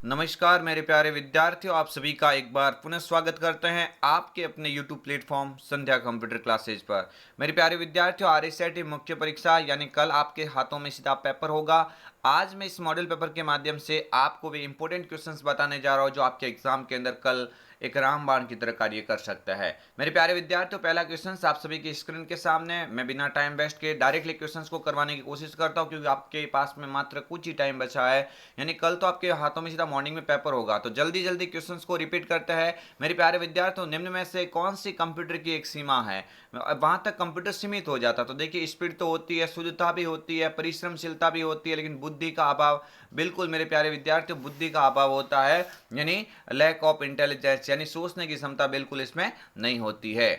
नमस्कार मेरे प्यारे विद्यार्थियों, आप सभी का एक बार पुनः स्वागत करते हैं आपके अपने YouTube प्लेटफॉर्म संध्या कंप्यूटर क्लासेज पर। मेरे प्यारे विद्यार्थियों, आरएसआईटी मुख्य परीक्षा यानी कल आपके हाथों में सीधा पेपर होगा। आज मैं इस मॉडल पेपर के माध्यम से आपको भी इंपॉर्टेंट क्वेश्चंस बताने जा रहा हूं जो आपके एग्जाम के अंदर कल एक रामबाण की तरह कार्य कर सकता है। मेरे प्यारे विद्यार्थियों, पहला क्वेश्चन आप सभी की स्क्रीन के सामने, मैं बिना टाइम वेस्ट के डायरेक्टली क्वेश्चंस को करवाने की कोशिश करता हूं क्योंकि आपके पास में मात्र कुछ ही टाइम बचा है। यानी कल तो आपके हाथों में सीधा मॉर्निंग में पेपर होगा, तो जल्दी जल्दी क्वेश्चंस को रिपीट करते हैं। मेरे प्यारे विद्यार्थियों, निम्न में से कौन सी कंप्यूटर की एक सीमा है वहां तक कंप्यूटर सीमित हो जाता? तो देखिए, स्पीड तो होती है, शुद्धता भी होती है, परिश्रमशीलता भी होती है, लेकिन बुद्धि का अभाव। बिल्कुल मेरे प्यारे विद्यार्थियों, बुद्धि का अभाव होता है, यानी लैक ऑफ इंटेलिजेंस, यानी सोचने की क्षमता बिल्कुल इसमें नहीं होती है।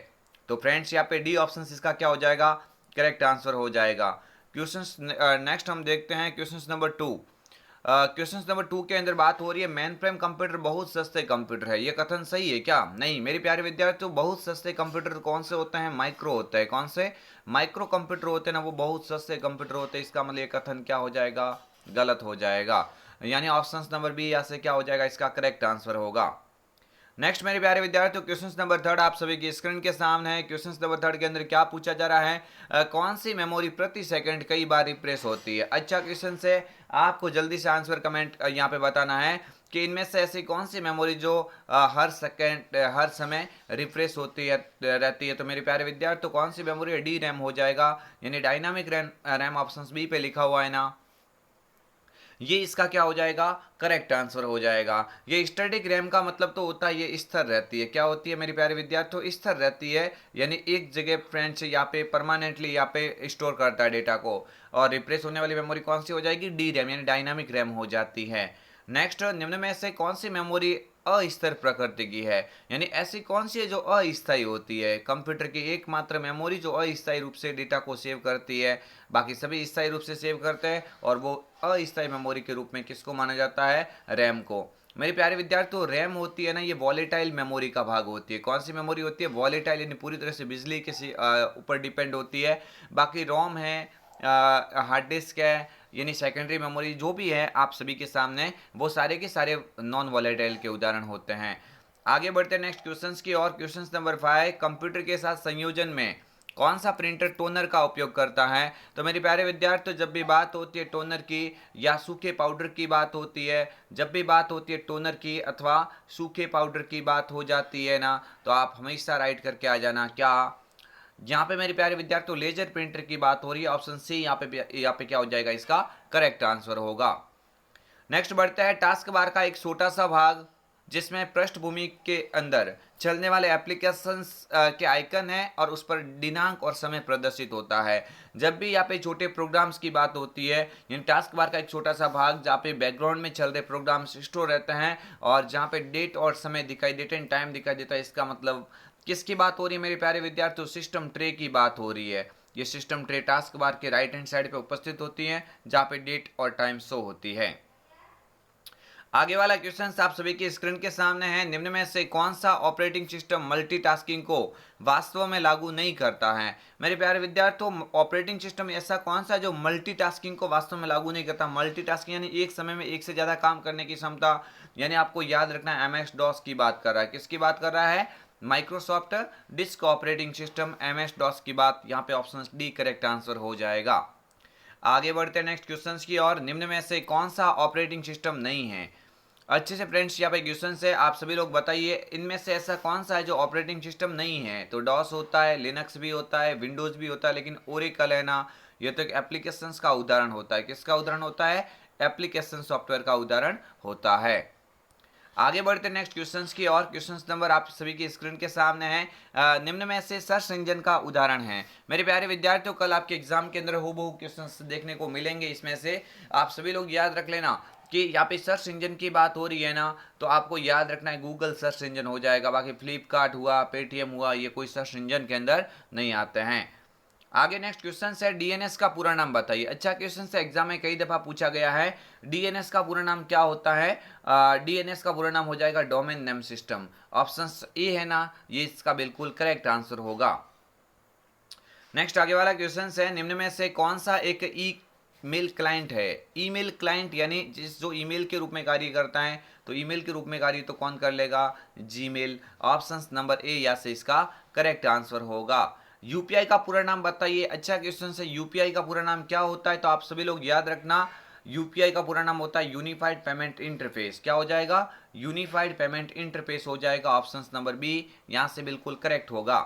तो फ्रेंड्स, यहाँ पे डी ऑप्शन इसका क्या हो जाएगा? करेक्ट आंसर हो जाएगा। क्वेश्चन नेक्स्ट हम देखते हैं क्वेश्चन नंबर 2। क्वेश्चन नंबर 2 के अंदर बात हो रही है मेन फ्रेम कंप्यूटर बहुत सस्ते कंप्यूटर है। ये कथन सही है क्या? नहीं मेरे प्यारे विद्यार्थियों, बहुत सस्ते कंप्यूटर कौन से होते हैं? माइक्रो होते हैं। कौन से? माइक्रो कंप्यूटर होते हैं ना, वो बहुत सस्ते कंप्यूटर होते हैं। इसका मतलब ये कथन क्या हो जाएगा? गलत हो जाएगा। यानी ऑप्शन नंबर बी यहाँ से क्या हो जाएगा? इसका करेक्ट आंसर होगा। नेक्स्ट मेरे प्यारे विद्यार्थियों, क्वेश्चन नंबर 3 आप सभी की स्क्रीन के सामने है। क्वेश्चन नंबर 3 के अंदर क्या पूछा जा रहा है? कौन सी मेमोरी प्रति सेकंड कई बार रिफ्रेश होती है? अच्छा क्वेश्चन से आपको जल्दी से आंसर कमेंट यहाँ पे बताना है कि इनमें से ऐसी कौन सी मेमोरी जो हर सेकंड हर समय रिफ्रेश होती है रहती है। तो मेरे प्यारे विद्यार्थियों, कौन सी मेमोरी है? डी रैम हो जाएगा, यानी डायनामिक रैम ऑप्शन बी पे लिखा हुआ है ना, ये इसका क्या हो जाएगा? करेक्ट आंसर हो जाएगा। ये स्टैटिक रैम का मतलब तो होता है ये स्थिर रहती है। क्या होती है मेरे प्यारे विद्यार्थियों? स्थिर रहती है, यानी एक जगह फ्रेंड्स यहाँ पे परमानेंटली यहाँ पे स्टोर करता है डेटा को। और रिप्लेस होने वाली मेमोरी कौन सी हो जाएगी? डी रैम, यानी डायनामिक रैम हो जाती है। नेक्स्ट, निम्न में से कौन सी मेमोरी अस्थिर प्रकृति की है? यानी ऐसी कौन सी है जो अस्थायी होती है? कंप्यूटर की एकमात्र मेमोरी जो अस्थायी रूप से डेटा को सेव करती है, बाकी सभी स्थायी रूप से सेव करते हैं, और वो अस्थायी मेमोरी के रूप में किसको माना जाता है? रैम को। मेरे प्यारे विद्यार्थियों, रैम होती है ना, ये वॉलेटाइल मेमोरी का भाग होती है। कौन सी मेमोरी होती है? वॉलेटाइल, यानी पूरी तरह से बिजली के ऊपर डिपेंड होती है। बाकी रोम है, हार्ड डिस्क है, यानी सेकेंडरी मेमोरी जो भी है आप सभी के सामने, वो सारे के सारे नॉन वॉलेटाइल के उदाहरण होते हैं। आगे बढ़ते हैं नेक्स्ट क्वेश्चंस की और। क्वेश्चन नंबर 5, कंप्यूटर के साथ संयोजन में कौन सा प्रिंटर टोनर का उपयोग करता है? तो मेरे प्यारे विद्यार्थियों, जब भी बात होती है टोनर की या सूखे पाउडर की बात होती है, जब भी बात होती है टोनर की अथवा सूखे पाउडर की बात हो जाती है ना, तो आप हमेशा राइट करके आ जाना। क्या यहाँ पे मेरे प्यारे विद्यार्थियों लेजर प्रिंटर की बात हो रही है? ऑप्शन सी यहाँ पे क्या हो जाएगा? इसका करेक्ट आंसर होगा। नेक्स्ट बढ़ता है टास्क बार का एक छोटा सा भाग जिसमें पृष्ठभूमि के अंदर चलने वाले एप्लीकेशंस के आइकन है और उस पर दिनांक और समय प्रदर्शित होता है। जब भी यहाँ पे छोटे प्रोग्राम्स की बात होती है, यानी टास्क बार का एक छोटा सा भाग जहाँ पे बैकग्राउंड में चल रहे प्रोग्राम्स स्टोर रहते हैं और जहाँ पे डेट और समय दिखाई देते हैं, टाइम दिखाई देता है, इसका मतलब किसकी बात हो रही है मेरे प्यारे विद्यार्थियों? सिस्टम ट्रे की बात हो रही है। ये सिस्टम ट्रे टास्क बार के राइट हैंड साइड पे उपस्थित होती है जहाँ पे डेट और टाइम शो होती है। आगे वाला क्वेश्चन आप सभी की स्क्रीन के सामने है। निम्न में से कौन सा ऑपरेटिंग सिस्टम मल्टीटास्किंग को वास्तव में लागू नहीं करता है? मेरे प्यारे विद्यार्थियों, ऑपरेटिंग सिस्टम ऐसा कौन सा जो मल्टीटास्किंग को वास्तव में लागू नहीं करता? मल्टीटास्किंग यानी एक समय में एक से ज्यादा काम करने की क्षमता। यानी आपको याद रखना है, एमएस डॉस की बात कर रहा है। किसकी बात कर रहा है? Microsoft disk operating system MS DOS की बात। यहाँ पे ऑप्शन डी करेक्ट आंसर हो जाएगा। आगे बढ़ते हैं नेक्स्ट क्वेश्चन की और। निम्न में से कौन सा ऑपरेटिंग सिस्टम नहीं है? अच्छे से फ्रेंड्स, यहाँ पे क्वेश्चन है, आप सभी लोग बताइए इनमें से ऐसा कौन सा है जो ऑपरेटिंग सिस्टम नहीं है? तो डॉस होता है, लिनक्स भी होता है, विंडोज भी होता है, लेकिन ओरेकल है ना, ये तो एक एप्लीकेशंस का उदाहरण होता है। किसका उदाहरण होता है? एप्लीकेशन सॉफ्टवेयर का उदाहरण होता है। आगे बढ़ते नेक्स्ट क्वेश्चंस की और। क्वेश्चंस नंबर आप सभी की स्क्रीन के सामने है। निम्न में से सर्च इंजन का उदाहरण है। मेरे प्यारे विद्यार्थियों, कल आपके एग्जाम के अंदर हूबहू क्वेश्चंस देखने को मिलेंगे। इसमें से आप सभी लोग याद रख लेना कि यहाँ पे सर्च इंजन की बात हो रही है ना, तो आपको याद रखना है गूगल सर्च इंजन हो जाएगा। बाकी फ्लिपकार्ट हुआ, पेटीएम हुआ, ये कोई सर्च इंजन के अंदर नहीं आते हैं। आगे नेक्स्ट क्वेश्चन है, डीएनएस का पूरा नाम बताइए। अच्छा क्वेश्चन से एग्जाम में कई दफा पूछा गया है। डीएनएस का पूरा नाम क्या होता है? डीएनएस का पूरा नाम हो जाएगा domain name system. Option A है ना, ये इसका बिल्कुल करेक्ट आंसर होगा। नेक्स्ट आगे वाला क्वेश्चन है, निम्न में से कौन सा एक ई ईमेल क्लाइंट है। ईमेल क्लाइंट यानी जिस जो ईमेल के रूप में कार्य करता है, तो ईमेल के रूप में कार्य तो कौन कर लेगा? जीमेल। ऑप्शन नंबर ए या से इसका करेक्ट आंसर होगा। यूपीआई का पूरा नाम बताइए। अच्छा क्वेश्चन है, यूपीआई का पूरा नाम क्या होता है? तो आप सभी लोग याद रखना, यूपीआई का पूरा नाम होता है यूनिफाइड पेमेंट इंटरफेस। क्या हो जाएगा? यूनिफाइड पेमेंट इंटरफेस हो जाएगा। ऑप्शन नंबर बी यहां से बिल्कुल करेक्ट होगा।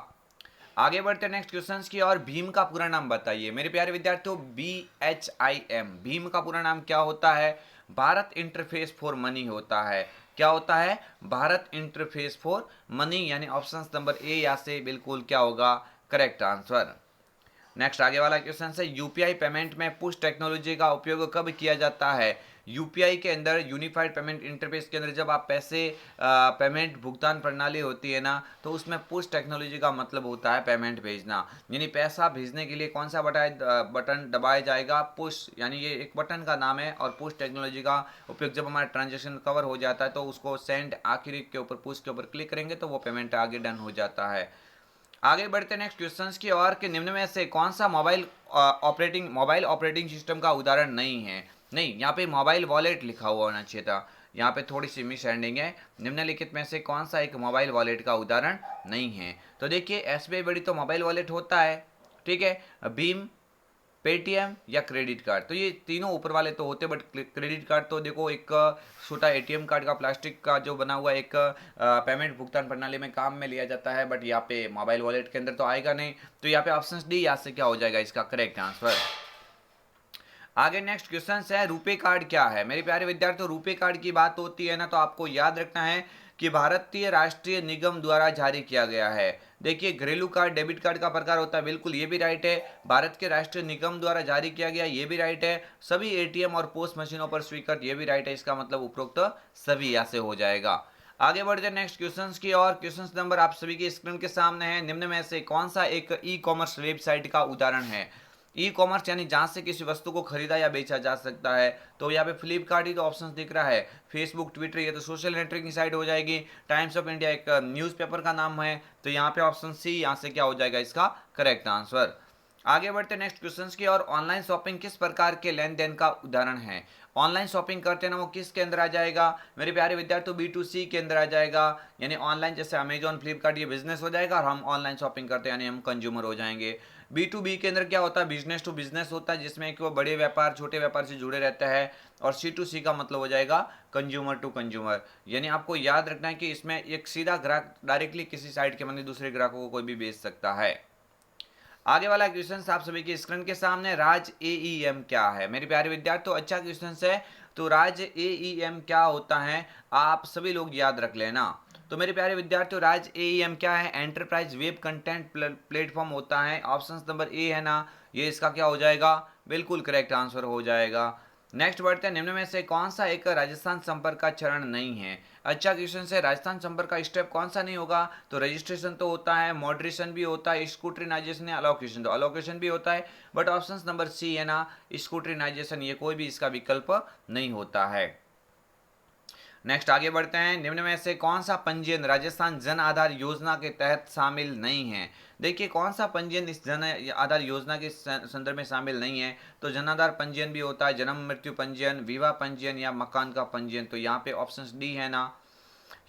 आगे बढ़ते हैं नेक्स्ट क्वेश्चंस की और। भीम का पूरा नाम बताइए मेरे प्यारे विद्यार्थियों। BHIM, भीम का पूरा नाम क्या होता है? भारत इंटरफेस फॉर मनी होता है। क्या होता है? भारत इंटरफेस फॉर मनी, यानी ऑप्शन नंबर ए या से बिल्कुल क्या होगा? Correct answer. नेक्स्ट आगे वाला क्वेश्चन है, यूपीआई पेमेंट में पुश टेक्नोलॉजी का उपयोग कब किया जाता है? यूपीआई के अंदर, यूनिफाइड पेमेंट इंटरफेस के अंदर जब आप पैसे पेमेंट भुगतान प्रणाली होती है ना, तो उसमें पुश टेक्नोलॉजी का मतलब होता है पेमेंट भेजना। यानी पैसा भेजने के लिए कौन सा बटन दबाया जाएगा? पुश, यानी ये एक बटन का नाम है। और पुश टेक्नोलॉजी का उपयोग जब हमारा ट्रांजेक्शन कवर हो जाता है तो उसको सेंड आखिरी के ऊपर, पुश के ऊपर क्लिक करेंगे तो वो पेमेंट आगे डन हो जाता है। आगे बढ़ते हैं नेक्स्ट क्वेश्चंस की ओर कि निम्न में से कौन सा मोबाइल ऑपरेटिंग सिस्टम का उदाहरण नहीं है? नहीं, यहाँ पे मोबाइल वॉलेट लिखा हुआ होना चाहिए था। यहाँ पे थोड़ी सी मिस हैंडिंग है। निम्नलिखित में से कौन सा एक मोबाइल वॉलेट का उदाहरण नहीं है? तो देखिए, एसबीआई बड़ी तो मोबाइल वॉलेट होता है, ठीक है। भीम, पेटीएम या क्रेडिट कार्ड, तो ये तीनों ऊपर वाले तो होते, बट क्रेडिट कार्ड तो देखो एक छोटा एटीएम कार्ड का प्लास्टिक का जो बना हुआ एक पेमेंट भुगतान प्रणाली में काम में लिया जाता है, बट यहाँ पे मोबाइल वॉलेट के अंदर तो आएगा नहीं। तो यहाँ पे ऑप्शन डी यहाँ से क्या हो जाएगा इसका करेक्ट आंसर। आगे नेक्स्ट क्वेश्चन है, रुपे कार्ड क्या है? मेरे प्यारे विद्यार्थियों, रुपे कार्ड की बात होती है ना, तो आपको याद रखना है कि भारतीय राष्ट्रीय निगम द्वारा जारी किया गया है। देखिए, घरेलू कार्ड डेबिट कार्ड का प्रकार होता है, बिल्कुल ये भी राइट है। भारत के राष्ट्रीय निगम द्वारा जारी किया गया, ये भी राइट है। सभी एटीएम और पोस्ट मशीनों पर स्वीकृत, ये भी राइट है। इसका मतलब उपरोक्त सभी यहाँ से हो जाएगा। आगे बढ़ते हैं नेक्स्ट क्वेश्चंस की और। क्वेश्चन नंबर आप सभी की स्क्रीन के सामने है। निम्न में से कौन सा एक ई कॉमर्स वेबसाइट का उदाहरण है? ई कॉमर्स यानी जहां से किसी वस्तु को खरीदा या बेचा जा सकता है। तो यहाँ पे फ्लिपकार्ट ही तो ऑप्शन दिख रहा है। फेसबुक, ट्विटर, ये तो सोशल नेटवर्किंग साइट हो जाएगी। टाइम्स ऑफ इंडिया एक न्यूज़पेपर का नाम है। तो यहाँ पे ऑप्शन सी यहाँ से क्या हो जाएगा इसका करेक्ट आंसर। आगे बढ़ते नेक्स्ट क्वेश्चंस की और। ऑनलाइन शॉपिंग किस प्रकार के लेन देन का उदाहरण है? ऑनलाइन शॉपिंग करते हैं ना, वो किसके अंदर आ जाएगा मेरे प्यारे विद्यार्थियों? B2C के अंदर आ जाएगा। यानी ऑनलाइन जैसे अमेजॉन, फ्लिपकार्ट, ये बिजनेस हो जाएगा और हम ऑनलाइन शॉपिंग करते हैं यानी हम कंज्यूमर हो जाएंगे। B2B के अंदर क्या होता है? बिजनेस टू बिजनेस होता है, जिसमें कि वो बड़े व्यापार छोटे व्यापार से जुड़े रहता है। और C2C का मतलब हो जाएगा कंज्यूमर टू कंज्यूमर। यानी आपको याद रखना है कि इसमें एक सीधा ग्राहक डायरेक्टली किसी साइट के माध्यम दूसरे ग्राहकों को कोई भी बेच सकता है। आगे वाला क्वेश्चन आप सभी के स्क्रीन के सामने, राज AEM क्या है? मेरे प्यारे विद्यार्थियों, अच्छा क्वेश्चन है। तो राज AEM क्या होता है आप सभी लोग याद रख लेना। तो मेरे प्यारे विद्यार्थियों, राज AEM क्या है? एंटरप्राइज वेब कंटेंट प्लेटफॉर्म होता है। ऑप्शन नंबर ए है ना, ये इसका क्या हो जाएगा? बिल्कुल करेक्ट आंसर हो जाएगा। नेक्स्ट बढ़ते हैं, निम्न में से कौन सा एक राजस्थान संपर्क का चरण नहीं है? अच्छा क्वेश्चन से, राजस्थान संपर्क का स्टेप कौन सा नहीं होगा? तो रजिस्ट्रेशन तो होता है, मॉडरेशन भी होता है, स्कूटरीनाइजेशन या अलोकेशन, तो अलोकेशन भी होता है। बट ऑप्शन नंबर सी है ना, स्कूटरीनाइजेशन, ये कोई भी इसका विकल्प नहीं होता है। नेक्स्ट आगे बढ़ते हैं, निम्न में से कौन सा पंजीयन राजस्थान जन आधार योजना के तहत शामिल नहीं है? देखिए, कौन सा पंजीयन इस जन आधार योजना के संदर्भ में शामिल नहीं है? तो जन आधार पंजीयन भी होता है, जन्म मृत्यु पंजीयन, विवाह पंजीयन या मकान का पंजीयन। तो यहाँ पे ऑप्शन डी है ना,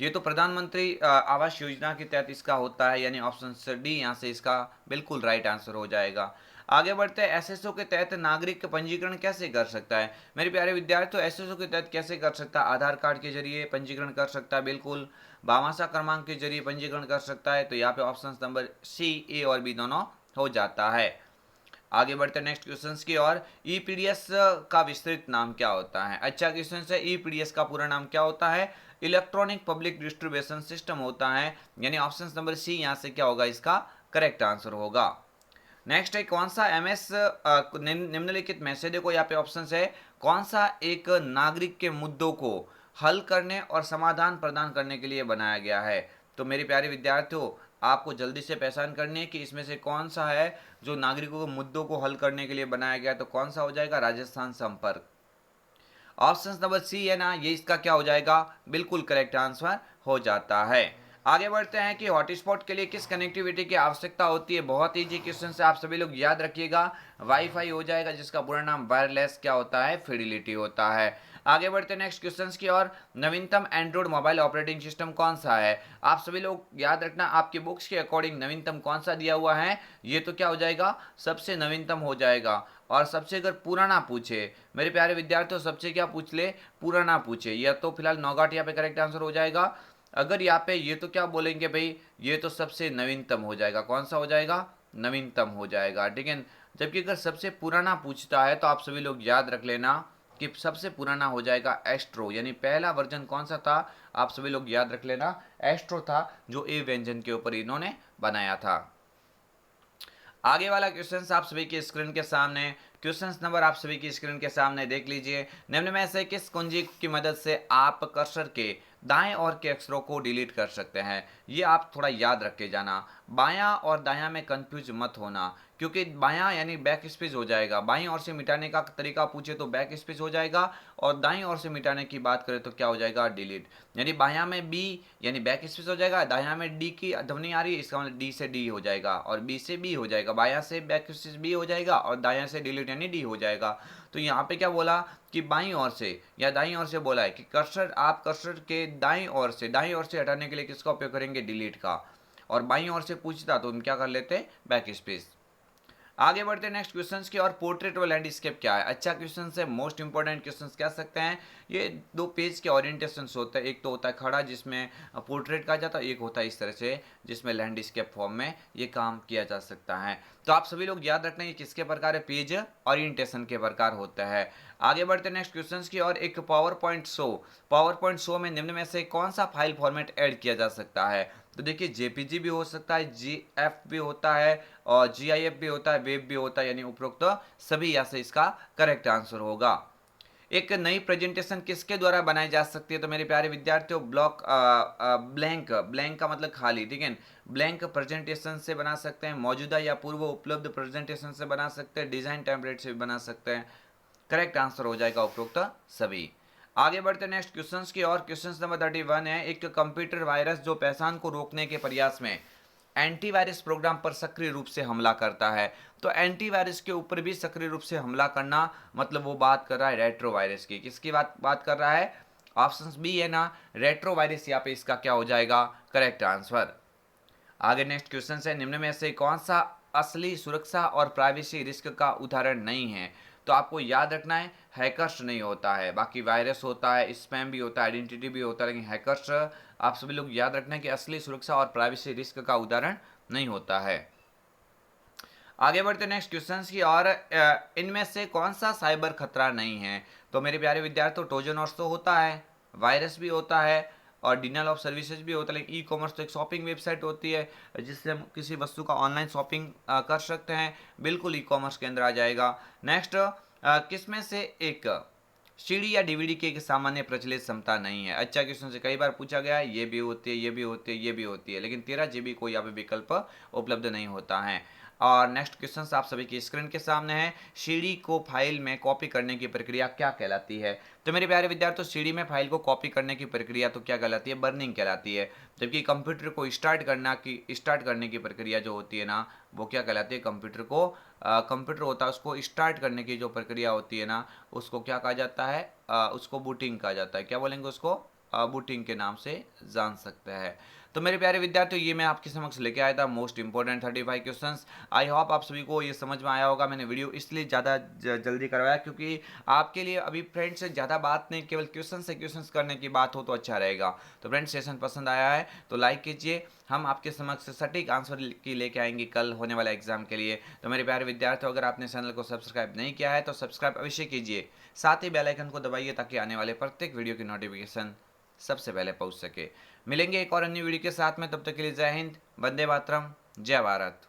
ये तो प्रधानमंत्री आवास योजना के तहत इसका होता है, यानी ऑप्शन डी यहाँ से इसका बिल्कुल राइट आंसर हो जाएगा। आगे बढ़ते हैं, एसएसओ के तहत नागरिक पंजीकरण कैसे कर सकता है? मेरे प्यारे विद्यार्थियों, एसएसओ के तहत कैसे कर सकता है? आधार कार्ड के जरिए पंजीकरण कर सकता है, बिल्कुल। भामाशाह क्रमांक के जरिए पंजीकरण कर सकता है। तो यहाँ पे ऑप्शन नंबर सी, ए और बी दोनों हो जाता है। आगे बढ़ते हैं नेक्स्ट क्वेश्चन की और। ईपीडीएस का विस्तृत नाम क्या होता है? अच्छा क्वेश्चन है, ईपीडीएस का पूरा नाम क्या होता है? इलेक्ट्रॉनिक पब्लिक डिस्ट्रीब्यूशन सिस्टम होता है, यानी ऑप्शन नंबर सी यहाँ से क्या होगा इसका करेक्ट आंसर होगा। नेक्स्ट है, कौन सा एमएस निम्नलिखित में से, देखो यहाँ पे ऑप्शन है, कौन सा एक नागरिक के मुद्दों को हल करने और समाधान प्रदान करने के लिए बनाया गया है? तो मेरे प्यारे विद्यार्थियों, आपको जल्दी से पहचान करनी है कि इसमें से कौन सा है जो नागरिकों के मुद्दों को हल करने के लिए बनाया गया। तो कौन सा हो जाएगा? राजस्थान संपर्क। ऑप्शन नंबर सी है ना, ये इसका क्या हो जाएगा? बिल्कुल करेक्ट आंसर हो जाता है। आगे बढ़ते हैं कि हॉटस्पॉट के लिए किस कनेक्टिविटी की आवश्यकता होती है। बहुत ईजी क्वेश्चन से आप सभी लोग याद रखिएगा। वाईफाई हो जाएगा, जिसका पूरा नाम वायरलेस क्या होता है, फिडिलिटी होता है। आगे बढ़ते हैं नेक्स्ट क्वेश्चंस की और। नवीनतम एंड्रॉइड मोबाइल ऑपरेटिंग सिस्टम कौन सा है। आप सभी लोग याद रखना, आपकी बुक्स के अकॉर्डिंग नवीनतम कौन सा दिया हुआ है, ये तो क्या हो जाएगा, सबसे नवीनतम हो जाएगा। और सबसे अगर पुराना पूछे मेरे प्यारे विद्यार्थियों, सबसे क्या पूछ ले, पुराना पूछे, या तो फिलहाल नौगाट यहाँ पे करेक्ट आंसर हो जाएगा। अगर यहाँ पे ये तो क्या बोलेंगे भाई, ये तो सबसे नवीनतम हो जाएगा। कौन सा हो जाएगा, नवीनतम हो जाएगा, ठीक है। जबकि अगर सबसे पुराना पूछता है तो आप सभी लोग याद रख लेना कि सबसे पुराना हो जाएगा एस्ट्रो, यानी पहला वर्जन कौन सा था, आप सभी लोग याद रख लेना, एस्ट्रो था, जो ए व्यंजन के ऊपर इन्होंने बनाया था। आगे वाला क्वेश्चन आप सभी की स्क्रीन के सामने, क्वेश्चन नंबर आप सभी की स्क्रीन के सामने देख लीजिए। निम्न में से किस कुंजी की मदद से आप कर्सर के दाएं और के अक्षरों को डिलीट कर सकते हैं। ये आप थोड़ा याद रख के जाना, बायां और दायां में कंफ्यूज मत होना, क्योंकि बायां यानी बैक स्पेस हो जाएगा। बाईं ओर से मिटाने का तरीका पूछे तो बैक स्पेस हो जाएगा, और दाईं ओर से मिटाने की बात करें तो क्या हो जाएगा, डिलीट। यानी बायां में बी यानी बैक स्पेस हो जाएगा, दायां में डी की ध्वनि आ रही है, इसका मतलब डी से डी हो जाएगा, और बी से बी हो जाएगा, बायां से बैक स्पेस बी हो जाएगा, और दायां से डिलीट यानी डी हो जाएगा। तो यहाँ पे क्या बोला कि बाईं ओर से या दाईं ओर से बोला है कि कर्सर, आप कर्सर के दाईं ओर से हटाने के लिए किसका उपयोग करेंगे, डिलीट का। और बाईं ओर से पूछता तो हम क्या कर लेते, बैक स्पेस। आगे बढ़ते हैं नेक्स्ट क्वेश्चंस की और। पोर्ट्रेट और लैंडस्केप क्या है। अच्छा क्वेश्चन है, मोस्ट इंपॉर्टेंट क्वेश्चंस कह सकते हैं। ये दो पेज के ओरिएंटेशन होते हैं, एक तो होता है खड़ा जिसमें पोर्ट्रेट कहा जाता है, एक होता है इस तरह से जिसमें लैंडस्केप फॉर्म में ये काम किया जा सकता है। तो आप सभी लोग याद रखना ये किसके प्रकार है, पेज ओरिएंटेशन के प्रकार होता है। आगे बढ़ते नेक्स्ट क्वेश्चंस की और। एक पावर पॉइंट शो में निम्न में से कौन सा फाइल फॉर्मेट ऐड किया जा सकता है। तो देखिए जेपीजी भी हो सकता है, जीएफ भी होता है, और जीआईएफ भी होता है, वेब भी होता है, यानी उपरोक्त सभी यहाँ से इसका करेक्ट आंसर होगा। एक नई प्रेजेंटेशन किसके द्वारा बनाई जा सकती है। तो मेरे प्यारे विद्यार्थियों, ब्लैंक का मतलब खाली, ठीक है। ब्लैंक प्रेजेंटेशन से बना सकते हैं, मौजूदा या पूर्व उपलब्ध प्रेजेंटेशन से बना सकते हैं, डिजाइन टेम्पलेट से भी बना सकते हैं। करेक्ट आंसर हो जाएगा उपरोक्त सभी। आगे बढ़ते नेक्स्ट क्वेश्चंस की और। क्वेश्चन नंबर 31 है। एक कंप्यूटर वायरस जो पहचान को रोकने के प्रयास में एंटीवायरस प्रोग्राम पर सक्रिय रूप से हमला करता है। तो एंटीवायरस के ऊपर भी सक्रिय रूप से हमला करना, मतलब वो बात कर रहा है रेट्रोवायरस की। किसकी बात कर रहा है, ऑप्शन बी है ना, रेट्रोवायरस। यहाँ पे इसका क्या हो जाएगा, करेक्ट आंसर। आगे नेक्स्ट क्वेश्चन है। निम्न में से कौन सा असली सुरक्षा और प्राइवेसी रिस्क का उदाहरण नहीं है। तो आपको याद रखना है, हैकर्स नहीं होता है, बाकी वायरस होता है, स्पैम भी होता है, आइडेंटिटी भी होता है, लेकिन हैकर्स आप सभी लोग याद रखना है कि असली सुरक्षा और प्राइवेसी रिस्क का उदाहरण नहीं होता है। आगे बढ़ते नेक्स्ट क्वेश्चंस की और। इनमें से कौन सा साइबर खतरा नहीं है। तो मेरे प्यारे विद्यार्थियों, ट्रोजन हॉर्स तो होता है, वायरस भी होता है, और डिनाइल ऑफ सर्विसेज भी होता है, लेकिन ई कॉमर्स तो एक शॉपिंग वेबसाइट होती है जिससे हम किसी वस्तु का ऑनलाइन शॉपिंग कर सकते हैं, बिल्कुल ई कॉमर्स के अंदर आ जाएगा। नेक्स्ट, किसमें से एक सीडी या डीवीडी की एक सामान्य प्रचलित क्षमता नहीं है। अच्छा क्वेश्चन से कई बार पूछा गया है, ये भी होती है, ये भी होती है, ये भी होती है, लेकिन 13 GB कोई यहाँ पे विकल्प उपलब्ध नहीं होता है। और नेक्स्ट क्वेश्चन आप सभी की स्क्रीन के सामने है। सीडी को फाइल में कॉपी करने की प्रक्रिया क्या कहलाती है। तो मेरे प्यारे विद्यार्थियों, सीडी में फाइल को कॉपी करने की प्रक्रिया तो क्या कहलाती है, बर्निंग कहलाती है। जबकि कंप्यूटर को स्टार्ट करने की प्रक्रिया जो होती है ना, वो क्या कहलाती है, कंप्यूटर होता है उसको स्टार्ट करने की जो प्रक्रिया होती है ना, उसको क्या कहा जाता है, उसको बूटिंग कहा जाता है। क्या बोलेंगे उसको, बूटिंग के नाम से जान सकते हैं। तो मेरे प्यारे विद्यार्थियों, ये मैं आपके समक्ष लेके आया था most important 35 questions. I hope आप सभी को ये समझ में आया होगा। मैंने वीडियो इसलिए ज़्यादा जल्दी करवाया क्योंकि आपके लिए अभी फ्रेंड्स से ज़्यादा बात नहीं, केवल क्वेश्चंस करने की बात हो तो अच्छा रहेगा। तो फ्रेंड्स, सेशन पसंद आया है तो लाइक कीजिए। हम आपके समक्ष सटीक आंसर की लेके आएंगे कल होने वाला एग्जाम के लिए। तो मेरे प्यारे विद्यार्थियों, अगर आपने चैनल को सब्सक्राइब नहीं किया है तो सब्सक्राइब अवश्य कीजिए, साथ ही बेल आइकन को दबाइए ताकि आने वाले प्रत्येक वीडियो की नोटिफिकेशन सबसे पहले पहुंच सके। मिलेंगे एक और अन्य वीडियो के साथ में, तब तक के लिए जय हिंद, वंदे मातरम, जय भारत।